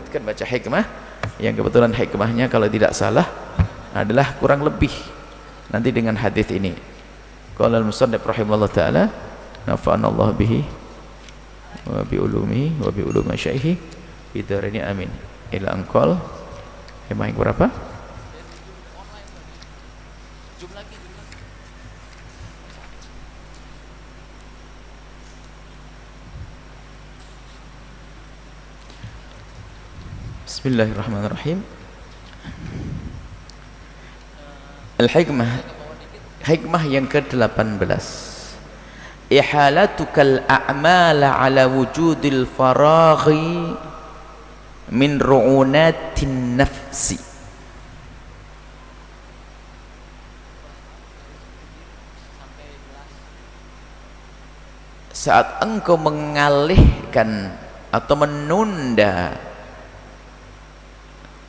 melanjutkan baca hikmah yang kebetulan hikmahnya kalau tidak salah adalah kurang lebih nanti dengan hadis ini. Qala al-musannif rahimahullah taala nafa'ana Allah bihi wa bi ulumihi wa bi ulumi syaihi bidarini amin. Ila anqal hikmah yang berapa? Bismillahirrahmanirrahim. Hikmah yang ke-18. Ihalatukal a'mala ala wujudil faraghi min ru'unatin nafsi. Saat engkau mengalihkan atau menunda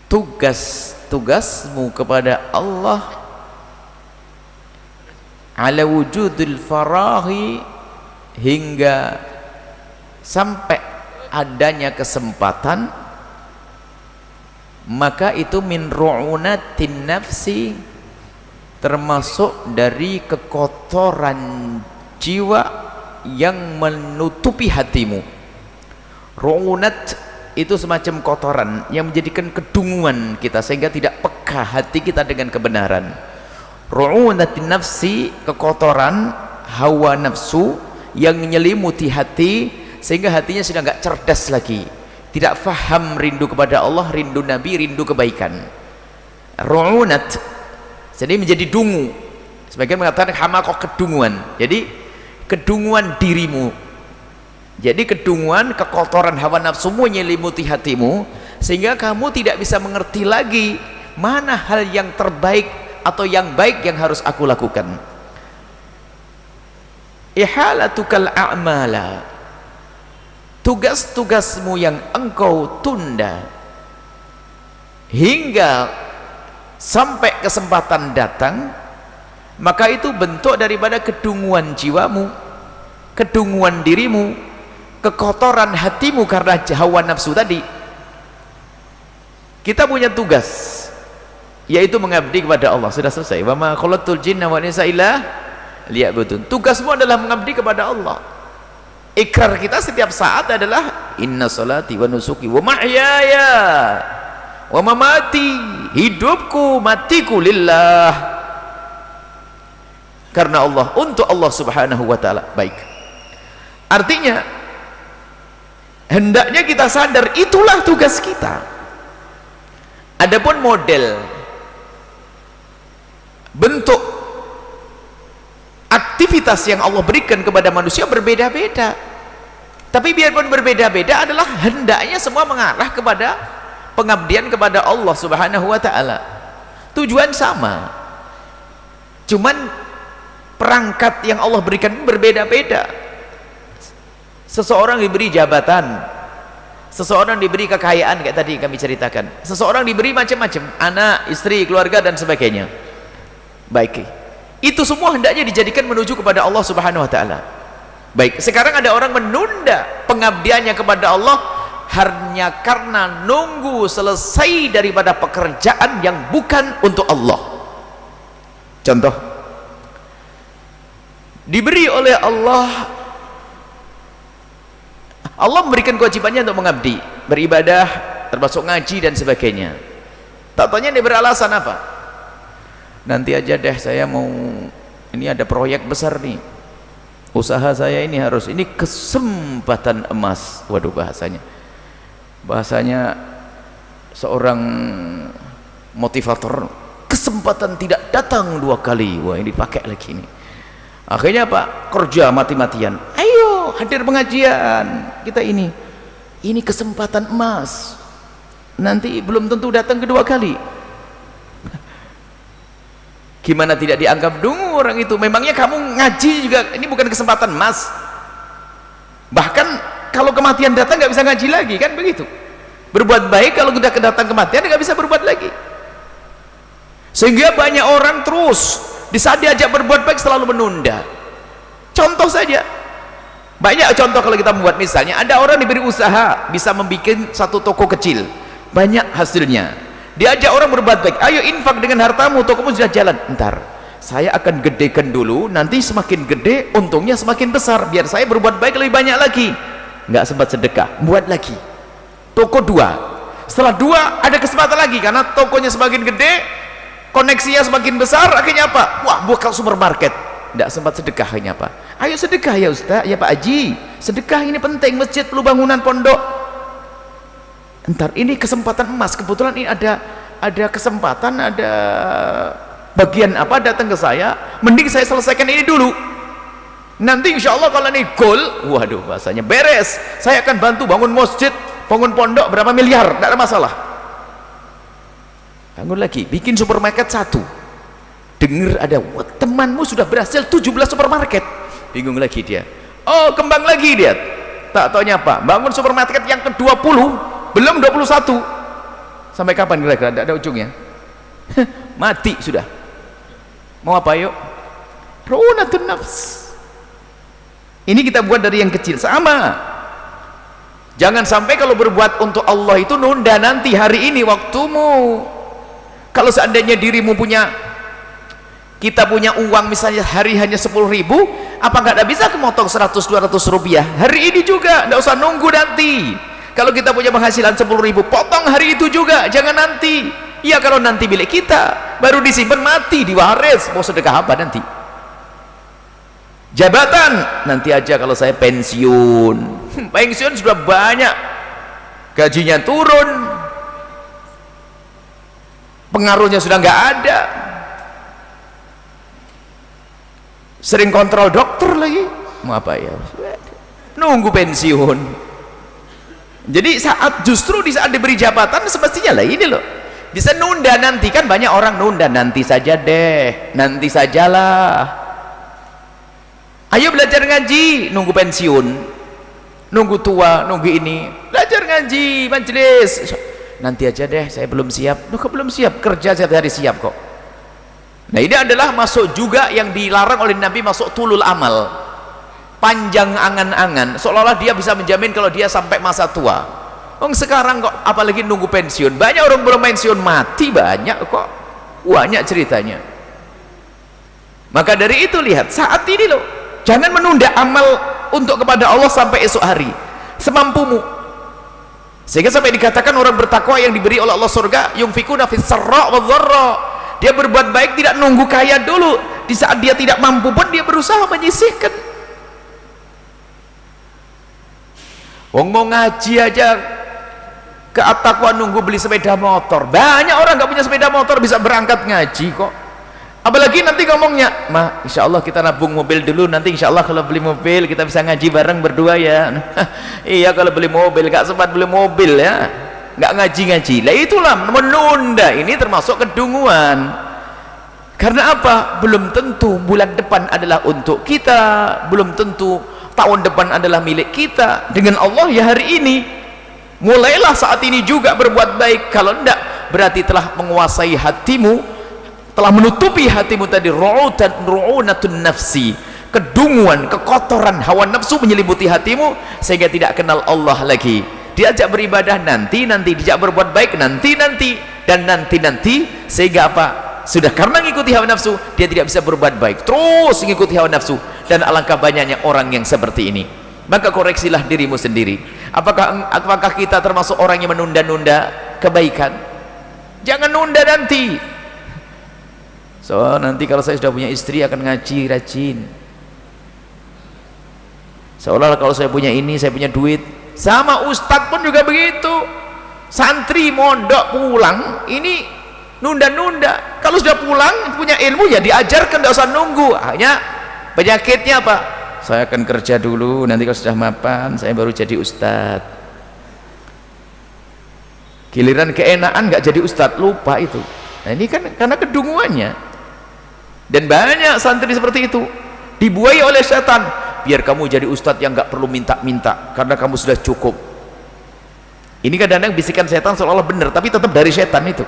tugas-tugasmu kepada Allah ala wujudul farahi, hingga sampai adanya kesempatan, maka itu min ru'unatin nafsi, termasuk dari kekotoran jiwa yang menutupi hatimu. Ru'unat itu semacam kotoran yang menjadikan kedunguan kita sehingga tidak peka hati kita dengan kebenaran. Ru'unatin nafsi, kekotoran hawa nafsu yang menyelimuti hati sehingga hatinya sudah enggak cerdas lagi, tidak faham rindu kepada Allah, rindu Nabi, rindu kebaikan. Ru'unat jadi menjadi dungu. Sebagian mengatakan hamakoh, kedunguan. Jadi kedunguan dirimu. Jadi kedunguan, kekotoran hawa nafsumu menyelimuti hatimu sehingga kamu tidak bisa mengerti lagi mana hal yang terbaik atau yang baik yang harus aku lakukan. Ihalatukal a'mala, tugas-tugasmu yang engkau tunda hingga sampai kesempatan datang, maka itu bentuk daripada kedunguan jiwamu, kedunguan dirimu, kekotoran hatimu karena hawa nafsu tadi. Kita punya tugas, yaitu mengabdi kepada Allah. Sudah selesai. Wa ma khalaqtul jinna wal insa illa liya'budun. Tugasmu adalah mengabdi kepada Allah. Ikrar kita setiap saat adalah inna salati wa nusuki wa mahyaya wa mamati, hidupku matiku lillah, karena Allah, untuk Allah subhanahu wa ta'ala. Baik, artinya hendaknya kita sadar itulah tugas kita. Adapun model, bentuk aktivitas yang Allah berikan kepada manusia berbeda-beda, tapi biarpun berbeda-beda adalah hendaknya semua mengarah kepada pengabdian kepada Allah subhanahu wa ta'ala. Tujuan sama, cuman perangkat yang Allah berikan berbeda-beda. Seseorang diberi jabatan, seseorang diberi kekayaan, kayak tadi kami ceritakan, seseorang diberi macam-macam, anak, istri, keluarga dan sebagainya. Baik, itu semua hendaknya dijadikan menuju kepada Allah subhanahu wa ta'ala. Baik, sekarang ada orang menunda pengabdiannya kepada Allah hanya karena nunggu selesai daripada pekerjaan yang bukan untuk Allah. Contoh, diberi oleh Allah memberikan kewajibannya untuk mengabdi, beribadah, termasuk ngaji dan sebagainya. Tak tanya dia beralasan apa? Nanti aja deh, saya mau, ini ada proyek besar nih, usaha saya ini harus, ini kesempatan emas. Waduh, bahasanya seorang motivator, kesempatan tidak datang dua kali. Wah, ini dipakai lagi ini. Akhirnya apa? Kerja mati-matian. Ayo hadir pengajian kita ini kesempatan emas, nanti belum tentu datang kedua kali. Gimana tidak dianggap dungu orang itu? Memangnya kamu ngaji juga ini bukan kesempatan emas? Bahkan kalau kematian datang nggak bisa ngaji lagi, kan begitu. Berbuat baik kalau sudah datang kematian nggak bisa berbuat lagi. Sehingga banyak orang terus di saat diajak berbuat baik selalu menunda. Contoh saja, banyak contoh kalau kita membuat, misalnya ada orang diberi usaha bisa membuat satu toko kecil, banyak hasilnya. Diajak orang berbuat baik, ayo infak dengan hartamu, tokomu sudah jalan. Ntar saya akan gedekan dulu, nanti semakin gede untungnya semakin besar, biar saya berbuat baik lebih banyak lagi. Nggak sempat sedekah, buat lagi toko 2. Setelah 2 ada kesempatan lagi, karena tokonya semakin gede, koneksinya semakin besar, akhirnya apa? Wah, buka supermarket. Nggak sempat sedekah, akhirnya apa? Ayo sedekah ya Ustaz, ya Pak Haji, sedekah ini penting, masjid perlu bangunan pondok. Entar ini kesempatan emas, kebetulan ini ada kesempatan, ada bagian apa datang ke saya, mending saya selesaikan ini dulu, nanti insya Allah kalau ini goal, waduh bahasanya beres, saya akan bantu bangun masjid, bangun pondok berapa miliar, tidak ada masalah. Bangun lagi, bikin supermarket 1, dengar ada, wah, temanmu sudah berhasil 17 supermarket, bingung lagi dia, oh kembang lagi dia, tak taunya apa, bangun supermarket yang ke-20, belum 21, sampai kapan kira-kira, tidak ada ujungnya. Mati sudah. Mau apa yuk? Runatun nafs. Ini kita buat dari yang kecil, sama. Jangan sampai kalau berbuat untuk Allah itu nunda nanti, hari ini waktumu. Kalau seandainya dirimu kita punya uang misalnya hari hanya 10.000, apa nggak bisa kemotong 100-200 rupiah hari ini juga, nggak usah nunggu nanti. Kalau kita punya penghasilan 10.000, potong hari itu juga, jangan nanti. Ya kalau nanti milik kita, baru disimpan mati, diwaris, mau sedekah apa nanti? Jabatan, nanti aja kalau saya pensiun. Pensiun sudah banyak, gajinya turun, pengaruhnya sudah nggak ada, sering kontrol dokter lagi, mau apa ya? Nunggu pensiun. Jadi justru di saat diberi jabatan semestinya lah ini loh, bisa nunda nanti, kan banyak orang nunda, nanti saja deh, nanti sajalah. Ayo belajar ngaji, nunggu pensiun, nunggu tua, nunggu ini, belajar ngaji, majelis, nanti aja deh, saya belum siap. Loh, kok belum siap? Kerja setiap hari siap kok. Nah ini adalah masuk juga yang dilarang oleh Nabi, masuk tulul amal, panjang angan-angan, seolah-olah dia bisa menjamin kalau dia sampai masa tua. Sekarang kok apalagi nunggu pensiun, banyak orang belum pensiun mati, banyak kok, banyak ceritanya. Maka dari itu lihat saat ini loh, jangan menunda amal untuk kepada Allah sampai esok hari, semampumu. Sehingga sampai dikatakan orang bertakwa yang diberi oleh Allah surga, yunfikuna fis sarra wa dharra, dia berbuat baik tidak nunggu kaya dulu, di saat dia tidak mampu pun dia berusaha menyisihkan. Mau ngaji aja ke At-Taqwa nunggu beli sepeda motor, banyak orang nggak punya sepeda motor bisa berangkat ngaji kok. Apalagi nanti ngomongnya, "Ma, insya Allah kita nabung mobil dulu, nanti insya Allah kalau beli mobil kita bisa ngaji bareng berdua ya." Iya, kalau beli mobil, gak sempat beli mobil ya, nggak ngaji-ngaji. Lah itulah menunda, ini termasuk kedunguan. Karena apa? Belum tentu bulan depan adalah untuk kita, belum tentu tahun depan adalah milik kita. Dengan Allah ya hari ini, mulailah saat ini juga berbuat baik. Kalau tidak, berarti telah menguasai hatimu, telah menutupi hatimu tadi, ru'unatun nafsi, kedunguan, kekotoran hawa nafsu menyelimuti hatimu sehingga tidak kenal Allah lagi. Diajak beribadah nanti, diajak berbuat baik nanti, dan nanti, sehingga apa? Sudah karena mengikuti hawa nafsu, dia tidak bisa berbuat baik, terus mengikuti hawa nafsu. Dan alangkah banyaknya orang yang seperti ini. Maka koreksilah dirimu sendiri. Apakah kita termasuk orang yang menunda-nunda kebaikan? Jangan nunda nanti. So nanti kalau saya sudah punya istri akan ngaji rajin. Seolah kalau saya punya ini, saya punya duit. Sama ustadz pun juga begitu. Santri mondok pulang, ini nunda-nunda. Kalau sudah pulang punya ilmu ya diajarkan, tidak usah nunggu. Hanya penyakitnya apa? Saya akan kerja dulu, nanti kalau sudah mapan saya baru jadi ustadz. Giliran keenaan nggak jadi ustadz, lupa itu. Nah ini kan karena kedunguannya. Dan banyak santri seperti itu dibuai oleh setan, biar kamu jadi ustadz yang nggak perlu minta-minta karena kamu sudah cukup. Ini kadang-kadang bisikan setan seolah-olah benar, tapi tetap dari setan itu.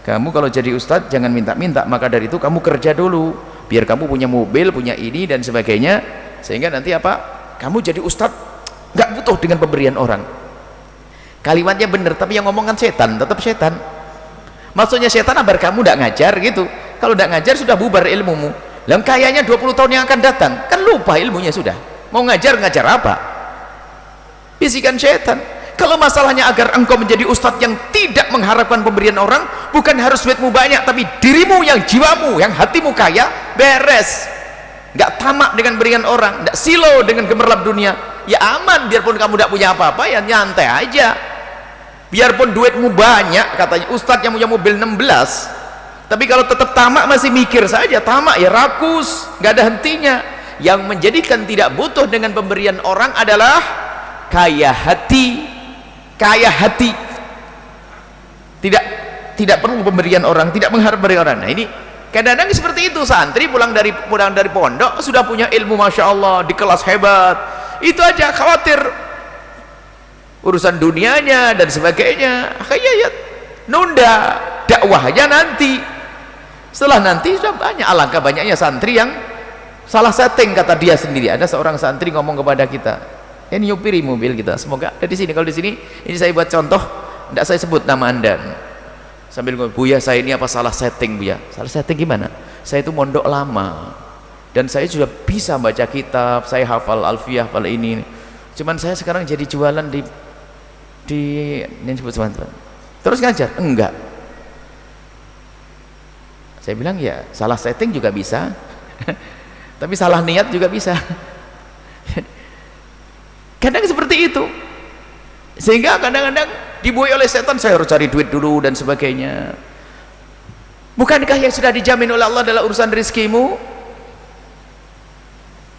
Kamu kalau jadi ustadz jangan minta-minta, maka dari itu kamu kerja dulu biar kamu punya mobil, punya ini dan sebagainya, sehingga nanti apa? Kamu jadi ustadz nggak butuh dengan pemberian orang. kalimatnya benar tapi yang ngomong kan setan, tetap setan. Maksudnya setan agar kamu tidak ngajar gitu. Kalau tidak ngajar sudah bubar ilmumu. Lah kayaknya 20 tahun yang akan datang kan lupa ilmunya sudah. Mau ngajar apa? Bisikan setan. Kalau masalahnya agar engkau menjadi ustadz yang tidak mengharapkan pemberian orang, bukan harus duitmu banyak, tapi dirimu yang jiwamu, yang hatimu kaya, beres. Nggak tamak dengan berian orang, nggak silo dengan gemerlap dunia, ya aman. Biarpun kamu tidak punya apa-apa, ya nyantai aja. Biarpun duitmu banyak, katanya ustadz yang punya mobil 16, tapi kalau tetap tamak masih mikir saja, tamak ya rakus, nggak ada hentinya. Yang menjadikan tidak butuh dengan pemberian orang adalah kaya hati. Kaya hati, tidak perlu pemberian orang, tidak mengharap dari orang. Nah ini kadang-kadang seperti itu, santri pulang dari pondok sudah punya ilmu masya Allah, di kelas hebat, itu aja khawatir urusan dunianya dan sebagainya, kayak nunda dakwahnya nanti. Setelah nanti sudah banyak, alangkah banyaknya santri yang salah setting. Kata dia sendiri, ada seorang santri ngomong kepada kita, ini nyupiri mobil kita, semoga di sini. Kalau di sini, ini saya buat contoh, tidak saya sebut nama anda. Sambil ngomong, Buya saya ini apa salah setting Buya? Salah setting gimana? Saya itu mondok lama, dan saya sudah bisa baca kitab, saya hafal alfiyah, hafal ini. Cuman saya sekarang jadi jualan di ini sebut teman-teman. Terus ngajar? Enggak. Saya bilang ya salah setting juga bisa, tapi salah niat juga bisa. Kadang seperti itu, sehingga kadang-kadang dibuai oleh setan, saya harus cari duit dulu dan sebagainya. Bukankah yang sudah dijamin oleh Allah adalah urusan rizkimu?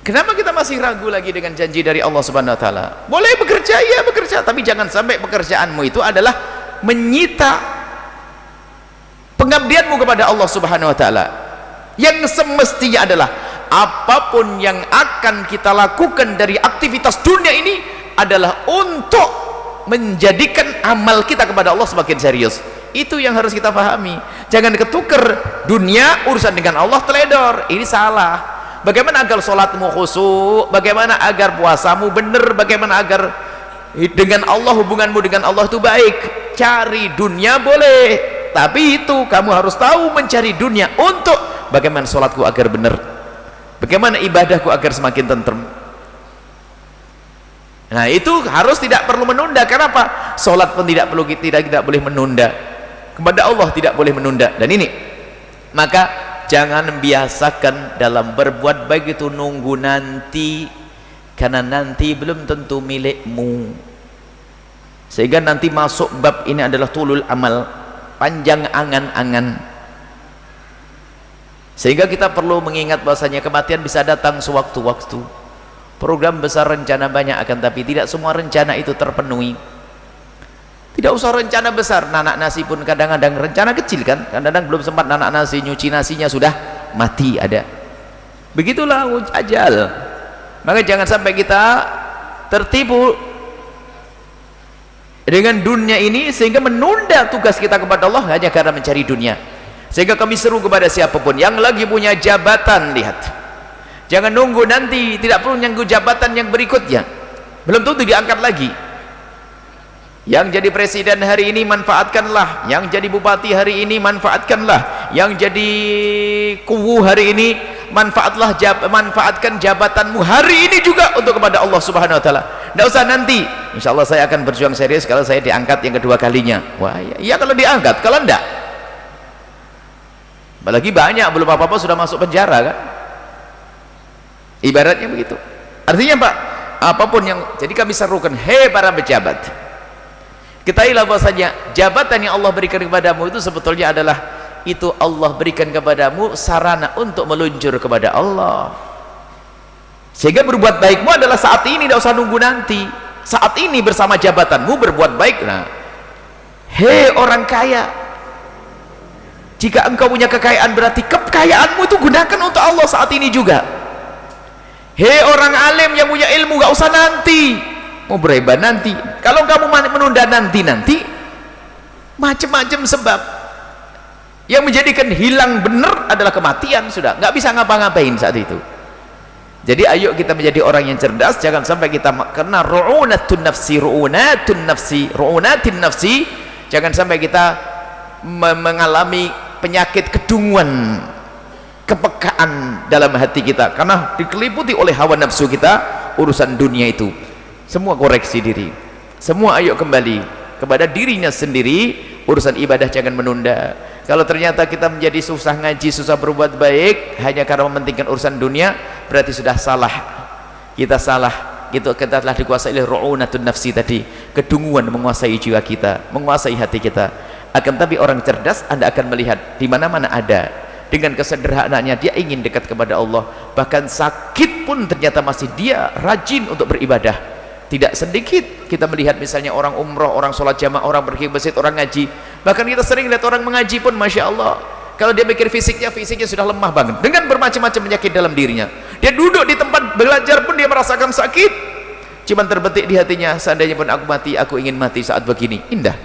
Kenapa kita masih ragu lagi dengan janji dari Allah Subhanahu Wa Taala? Boleh bekerja, ya bekerja, tapi jangan sampai pekerjaanmu itu adalah menyita pengabdianmu kepada Allah Subhanahu Wa Taala. Yang semestinya adalah apapun yang akan kita lakukan dari aktivitas dunia ini adalah untuk menjadikan amal kita kepada Allah semakin serius. Itu yang harus kita pahami. Jangan ketukar dunia urusan dengan Allah, teledor. Ini salah. Bagaimana agar sholatmu khusyuk, bagaimana agar puasamu benar, bagaimana agar dengan Allah, hubunganmu dengan Allah itu baik. Cari dunia boleh, tapi itu kamu harus tahu mencari dunia untuk bagaimana sholatku agar benar, bagaimana ibadahku agar semakin tentrem. Nah itu harus tidak perlu menunda. Kenapa? Sholat pun tidak boleh menunda. Kepada Allah tidak boleh menunda. Dan ini, maka jangan biasakan dalam berbuat baik itu nunggu nanti, karena nanti belum tentu milikmu. Sehingga nanti masuk bab ini adalah tulul amal, panjang angan-angan. Sehingga kita perlu mengingat bahwasanya kematian bisa datang sewaktu-waktu. Program besar, rencana banyak, akan tapi tidak semua rencana itu terpenuhi. Tidak usah rencana besar, nanak nasi pun kadang-kadang rencana kecil kan, kadang-kadang belum sempat nanak nasi, nyuci nasinya sudah mati ada. Begitulah ajal. Maka jangan sampai kita tertipu dengan dunia ini sehingga menunda tugas kita kepada Allah hanya karena mencari dunia. Sehingga kami seru kepada siapapun yang lagi punya jabatan, lihat, jangan nunggu nanti, tidak perlu nunggu jabatan yang berikutnya, belum tentu diangkat lagi. Yang jadi presiden hari ini manfaatkanlah, yang jadi bupati hari ini manfaatkanlah, yang jadi kuwu hari ini manfaatkan jabatanmu hari ini juga untuk kepada Allah Subhanahu Wa Taala. Tidak usah nanti, insya Allah saya akan berjuang serius kalau saya diangkat yang kedua kalinya. Wah iya kalau diangkat, kalau enggak, apalagi banyak belum apa-apa sudah masuk penjara kan, ibaratnya begitu. Artinya Pak, apapun yang jadi kami serukan, hei para pejabat, ketahuilah bahwasanya jabatan yang Allah berikan kepadamu itu sebetulnya adalah itu Allah berikan kepadamu sarana untuk meluncur kepada Allah. Sehingga berbuat baikmu adalah saat ini, tidak usah nunggu nanti. Saat ini bersama jabatanmu berbuat baik. Nah, hei orang kaya, jika engkau punya kekayaan berarti kekayaanmu itu gunakan untuk Allah saat ini juga. Hei orang alim yang punya ilmu, gak usah nanti, mau berhebat nanti. Kalau kamu menunda nanti macam-macam sebab yang menjadikan hilang benar adalah kematian. Sudah nggak bisa ngapa-ngapain saat itu. Jadi ayo kita menjadi orang yang cerdas, jangan sampai kita kena ru'unatin nafsi, jangan sampai kita mengalami penyakit kedunguan, kepekaan dalam hati kita karena dikeliputi oleh hawa nafsu kita. Urusan dunia itu semua koreksi diri, semua ayo kembali kepada dirinya sendiri. Urusan ibadah jangan menunda. Kalau ternyata kita menjadi susah ngaji, susah berbuat baik hanya karena mementingkan urusan dunia, berarti sudah salah. Kita salah, kita telah dikuasai oleh ru'unatun nafsi tadi, kedunguan menguasai jiwa kita, menguasai hati kita. Akan tapi orang cerdas, Anda akan melihat di mana-mana ada, dengan kesederhanaannya dia ingin dekat kepada Allah, bahkan sakit pun ternyata masih dia rajin untuk beribadah. Tidak sedikit kita melihat misalnya orang umroh, orang sholat jamaah, orang pergi ke masjid, orang ngaji. Bahkan kita sering lihat orang mengaji pun Masya Allah, kalau dia pikir fisiknya sudah lemah banget dengan bermacam-macam penyakit dalam dirinya. Dia duduk di tempat belajar pun dia merasakan sakit. Cuman terbetik di hatinya, seandainya pun aku mati, aku ingin mati saat begini. Indah,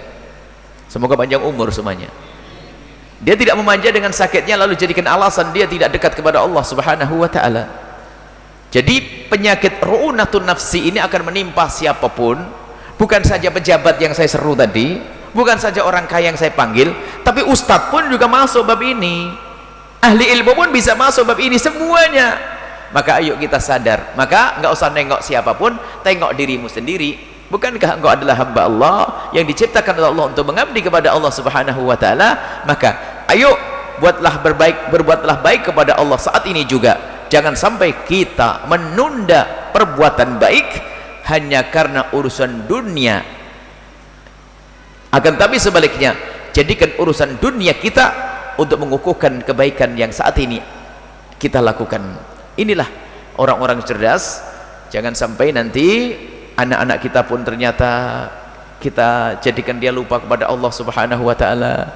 semoga panjang umur semuanya. Dia tidak memanja dengan sakitnya lalu jadikan alasan dia tidak dekat kepada Allah Subhanahu wa ta'ala. Jadi penyakit ru'unatun nafsi ini akan menimpa siapapun, bukan saja pejabat yang saya seru tadi, bukan saja orang kaya yang saya panggil, tapi ustadz pun juga masuk bab ini, ahli ilmu pun bisa masuk bab ini, semuanya. Maka ayo kita sadar, maka nggak usah nengok siapapun, tengok dirimu sendiri. Bukankah engkau adalah hamba Allah yang diciptakan oleh Allah untuk mengabdi kepada Allah Subhanahu wa ta'ala? Maka ayo berbuatlah baik kepada Allah saat ini juga. Jangan sampai kita menunda perbuatan baik hanya karena urusan dunia. Akan tapi sebaliknya, jadikan urusan dunia kita untuk mengukuhkan kebaikan yang saat ini kita lakukan. Inilah orang-orang cerdas. Jangan sampai nanti anak-anak kita pun ternyata kita jadikan dia lupa kepada Allah Subhanahu wa ta'ala,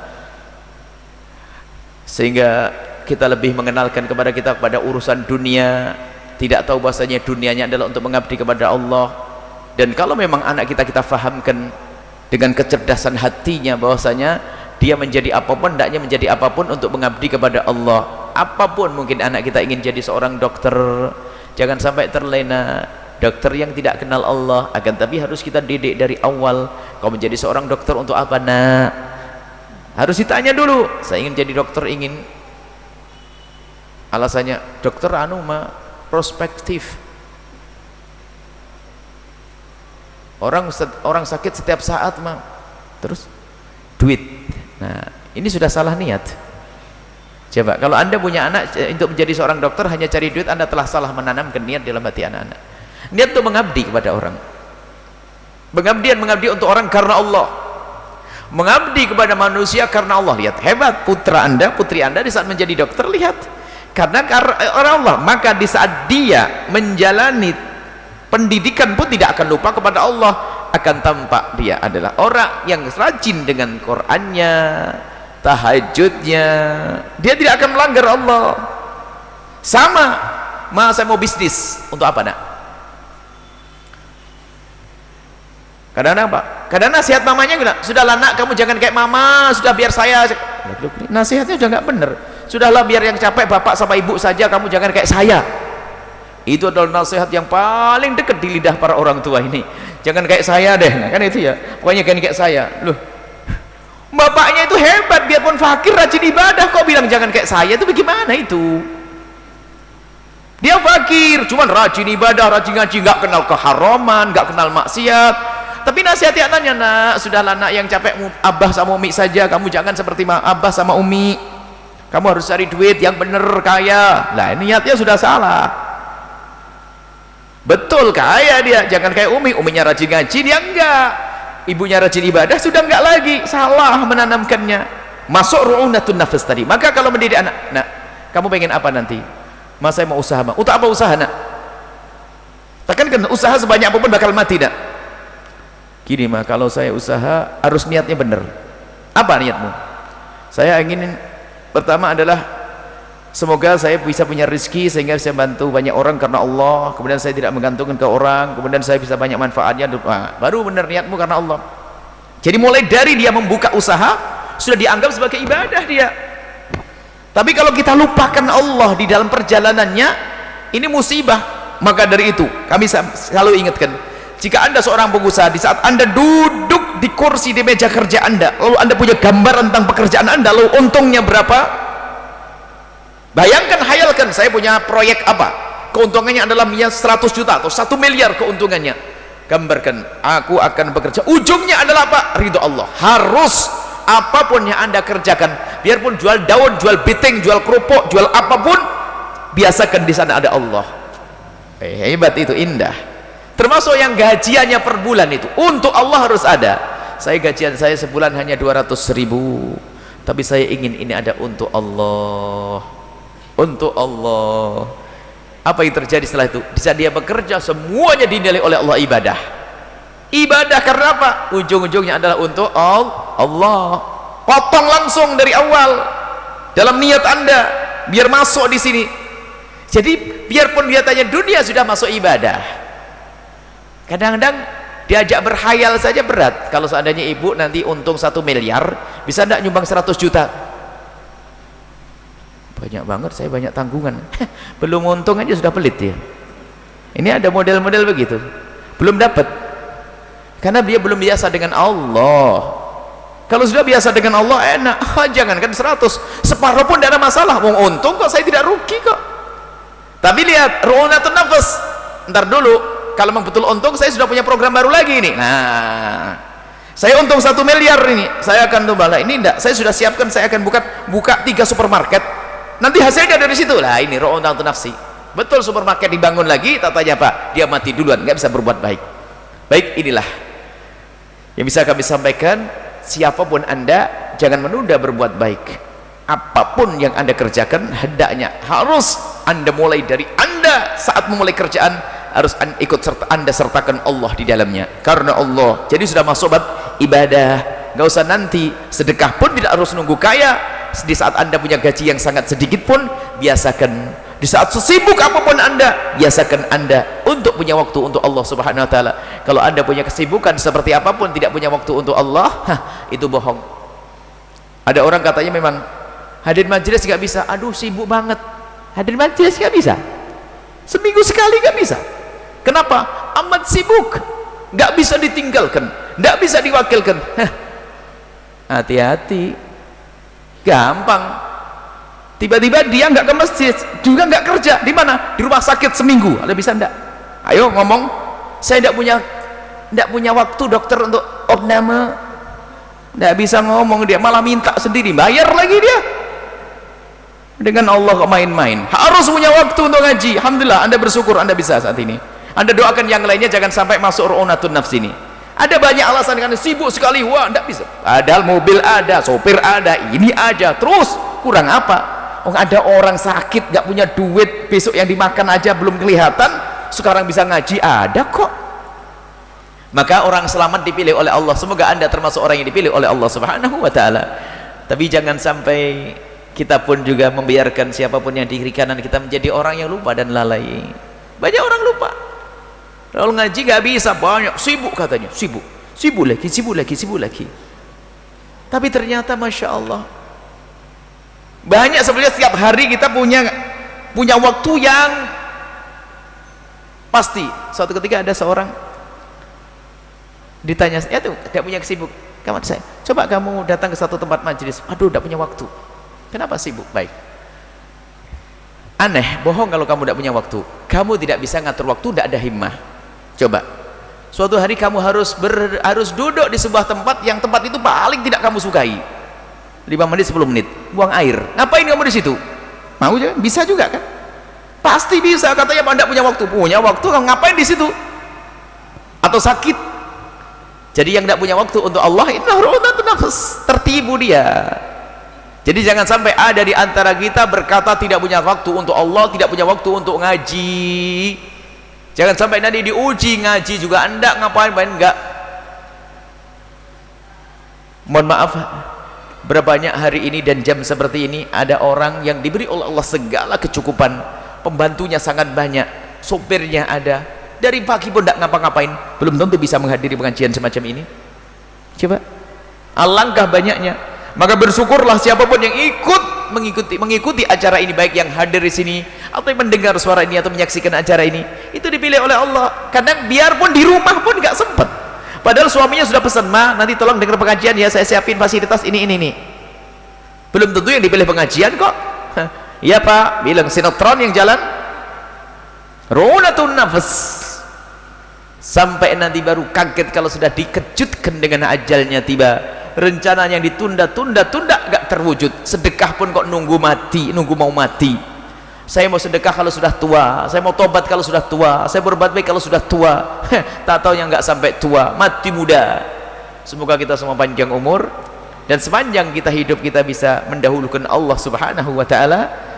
sehingga kita lebih mengenalkan kepada urusan dunia, tidak tahu bahasanya dunianya adalah untuk mengabdi kepada Allah. Dan kalau memang anak kita fahamkan dengan kecerdasan hatinya bahwasanya dia menjadi apapun, hendaknya menjadi apapun untuk mengabdi kepada Allah. Apapun, mungkin anak kita ingin jadi seorang dokter, jangan sampai terlena. Dokter yang tidak kenal Allah, akan tapi harus kita didik dari awal. Kau menjadi seorang dokter untuk apa, nak? Harus ditanya dulu. Saya ingin jadi dokter, ingin, alasannya dokter prospektif. Orang sakit setiap saat terus duit. Nah, ini sudah salah niat. Coba kalau Anda punya anak untuk menjadi seorang dokter hanya cari duit, Anda telah salah menanamkan niat dalam hati anak-anak. Niat untuk mengabdi kepada orang, mengabdi untuk orang karena Allah, mengabdi kepada manusia karena Allah. Lihat hebat putra Anda, putri Anda di saat menjadi dokter, lihat karena Allah, maka di saat dia menjalani pendidikan pun tidak akan lupa kepada Allah. Akan tampak dia adalah orang yang rajin dengan Qur'annya, tahajudnya, dia tidak akan melanggar Allah. Sama, saya mau bisnis untuk apa, nak? Kadang-kadang apa? Kadang nasihat mamanya bilang, sudahlah nak, kamu jangan kayak mama, sudah biar saya. Nasihatnya udah nggak bener. Sudahlah biar yang capek bapak sama ibu saja, kamu jangan kayak saya. Itu adalah nasihat yang paling dekat di lidah para orang tua ini. Jangan kayak saya deh, nah, kan itu ya, pokoknya kayak saya. Loh, bapaknya itu hebat, biarpun fakir rajin ibadah, kok bilang jangan kayak saya? Itu bagaimana itu? Dia fakir, cuman rajin ibadah, rajin ngaji, nggak kenal keharaman, nggak kenal maksiat. Tapi nasihati anaknya, nak, sudahlah nak, yang capek abah sama umi saja, kamu jangan seperti abah sama umi. Kamu harus cari duit yang bener, kaya. Lah niatnya sudah salah. Betul kaya dia, jangan kayak uminya rajin ngaji, dia enggak. Ibunya rajin ibadah, sudah enggak lagi, salah menanamkannya. Masuk ru'unatun nafs tadi. Maka kalau mendidik anak, nak, kamu pengen apa nanti? Mas, saya mau usaha, Mak. Untuk apa usaha, nak? Tekankan, usaha sebanyak apapun bakal mati, nak. Gini, Mak, kalau saya usaha harus niatnya bener. Apa niatmu? Saya ingin, pertama adalah semoga saya bisa punya rezeki sehingga saya bantu banyak orang karena Allah, kemudian saya tidak menggantungkan ke orang, kemudian saya bisa banyak manfaatnya. Baru benar niatmu karena Allah. Jadi mulai dari dia membuka usaha sudah dianggap sebagai ibadah dia. Tapi kalau kita lupakan Allah di dalam perjalanannya, ini musibah. Maka dari itu kami selalu ingatkan, jika anda seorang pengusaha, di saat anda duduk di kursi di meja kerja anda, lalu anda punya gambar tentang pekerjaan anda, lalu untungnya berapa, bayangkan, hayalkan, saya punya proyek apa, keuntungannya adalah 100 juta atau 1 miliar keuntungannya, gambarkan, aku akan bekerja, ujungnya adalah apa? Ridho Allah. Harus apapun yang anda kerjakan, biarpun jual daun, jual biting, jual kerupuk, jual apapun, biasakan di sana ada Allah. Hebat itu, indah. Termasuk yang gajiannya per bulan itu untuk Allah harus ada. Saya gajian saya sebulan hanya 200.000, tapi saya ingin ini ada untuk Allah, untuk Allah. Apa yang terjadi setelah itu? Di saat dia bekerja, semuanya dinilai oleh Allah ibadah. Ibadah karena apa? Ujung-ujungnya adalah untuk Allah. Potong langsung dari awal dalam niat anda biar masuk di sini. Jadi biarpun dia tanya dunia sudah masuk ibadah. Kadang-kadang diajak berhayal saja berat. Kalau seandainya ibu nanti untung 1 miliar, bisa enggak nyumbang 100 juta? Banyak banget, saya banyak tanggungan. Belum untung aja sudah pelit ya. Ini ada model-model begitu, belum dapat, karena dia belum biasa dengan Allah. Kalau sudah biasa dengan Allah enak. Jangankan 100, separuh pun tidak ada masalah. Mau untung kok, saya tidak rugi kok. Tapi lihat, ru'unatun nafas, ntar dulu, kalau memang betul untung, saya sudah punya program baru lagi ini. Nah, saya untung 1 miliar ini, saya akan tumbala ini enggak, saya sudah siapkan, saya akan buka 3 supermarket, nanti hasilnya dari situ lah. Ini ru'unatun nafsi. Betul, supermarket dibangun lagi, tatanya apa? Dia mati duluan, nggak bisa berbuat baik. Baik, inilah yang bisa kami sampaikan. Siapapun anda, jangan menunda berbuat baik. Apapun yang anda kerjakan, hendaknya harus anda mulai dari anda saat memulai kerjaan, harus anda sertakan Allah di dalamnya, karena Allah. Jadi sudah masuk bab ibadah. Nggak usah nanti sedekah pun tidak harus nunggu kaya. Di saat anda punya gaji yang sangat sedikit pun, biasakan. Di saat sesibuk apapun anda, biasakan anda untuk punya waktu untuk Allah subhanahu wa ta'ala. Kalau anda punya kesibukan seperti apapun, tidak punya waktu untuk Allah, itu bohong. Ada orang katanya memang hadir majelis nggak bisa, aduh sibuk banget. Hadir majelis nggak bisa, seminggu sekali nggak bisa. Kenapa? Amat sibuk, nggak bisa ditinggalkan, nggak bisa diwakilkan. Hati-hati, gampang. Tiba-tiba dia nggak ke masjid, juga nggak kerja. Di mana? Di rumah sakit seminggu. Ada bisa ndak? Ayo ngomong. Saya ndak punya waktu dokter untuk opname. Ndak bisa ngomong dia, malah minta sendiri, bayar lagi dia. Dengan Allah kok main-main. Harus punya waktu untuk ngaji. Alhamdulillah, anda bersyukur anda bisa saat ini. Anda doakan yang lainnya jangan sampai masuk ru'unatun nafsi ini. Ada banyak alasan, karena sibuk sekali, wah ndak bisa. Padahal mobil ada, sopir ada, ini aja, terus kurang apa? Oh, ada orang sakit nggak punya duit, besok yang dimakan aja belum kelihatan, sekarang bisa ngaji, ada kok. Maka orang selamat dipilih oleh Allah. Semoga anda termasuk orang yang dipilih oleh Allah subhanahu wa ta'ala. Tapi jangan sampai kita pun juga membiarkan siapapun yang di kiri kanan kita menjadi orang yang lupa dan lalai. Banyak orang lupa, kalau ngaji nggak bisa, banyak sibuk katanya, sibuk lagi. Tapi ternyata Masya Allah, banyak sebenarnya. Setiap hari kita punya waktu yang pasti. Suatu ketika ada seorang ditanya, ya tuh tidak punya kesibuk, kawan saya, coba kamu datang ke satu tempat majelis, aduh tidak punya waktu. Kenapa sibuk? Baik, aneh, bohong kalau kamu tidak punya waktu. Kamu tidak bisa ngatur waktu, tidak ada himmah. Coba suatu hari kamu harus duduk di sebuah tempat yang tempat itu paling tidak kamu sukai, 5 menit 10 menit buang air, ngapain kamu di situ? Mau juga? Bisa juga kan? Pasti bisa. Katanya anda punya waktu, kamu ngapain di situ? Atau sakit? Jadi yang tidak punya waktu untuk Allah, itu tertibu dia. Jadi jangan sampai ada di antara kita berkata tidak punya waktu untuk Allah, tidak punya waktu untuk ngaji. Jangan sampai nanti diuji ngaji juga anda ngapain enggak. Mohon maaf, berapa banyak hari ini dan jam seperti ini ada orang yang diberi oleh Allah segala kecukupan, pembantunya sangat banyak, sopirnya ada, dari pagi pun tidak ngapa-ngapain, belum tentu bisa menghadiri pengajian semacam ini. Coba, alangkah banyaknya. Maka bersyukurlah siapapun yang ikut mengikuti acara ini, baik yang hadir di sini atau yang mendengar suara ini atau menyaksikan acara ini, itu dipilih oleh Allah. Kadang biarpun di rumah pun nggak sempat, padahal suaminya sudah pesan, "Ma, nanti tolong dengar pengajian ya, saya siapin fasilitas ini." Belum tentu yang dipilih pengajian kok. Iya Pak, bilang sinetron yang jalan runatun nafas, sampai nanti baru kaget kalau sudah dikejutkan dengan ajalnya tiba. Rencana yang ditunda-tunda gak terwujud. Sedekah pun kok nunggu mau mati. Saya mau sedekah kalau sudah tua, saya mau tobat kalau sudah tua, saya berbuat baik kalau sudah tua. Tak tahu yang gak sampai tua, mati muda. Semoga kita semua panjang umur, dan sepanjang kita hidup kita bisa mendahulukan Allah subhanahu wa ta'ala.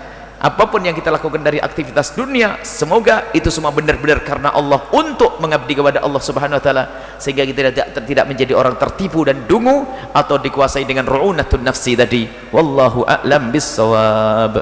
Apapun yang kita lakukan dari aktivitas dunia, semoga itu semua benar-benar karena Allah, untuk mengabdi kepada Allah subhanahu wa ta'ala, sehingga kita tidak menjadi orang tertipu dan dungu atau dikuasai dengan ru'unatun nafsi tadi. Wallahu a'lam bissawab.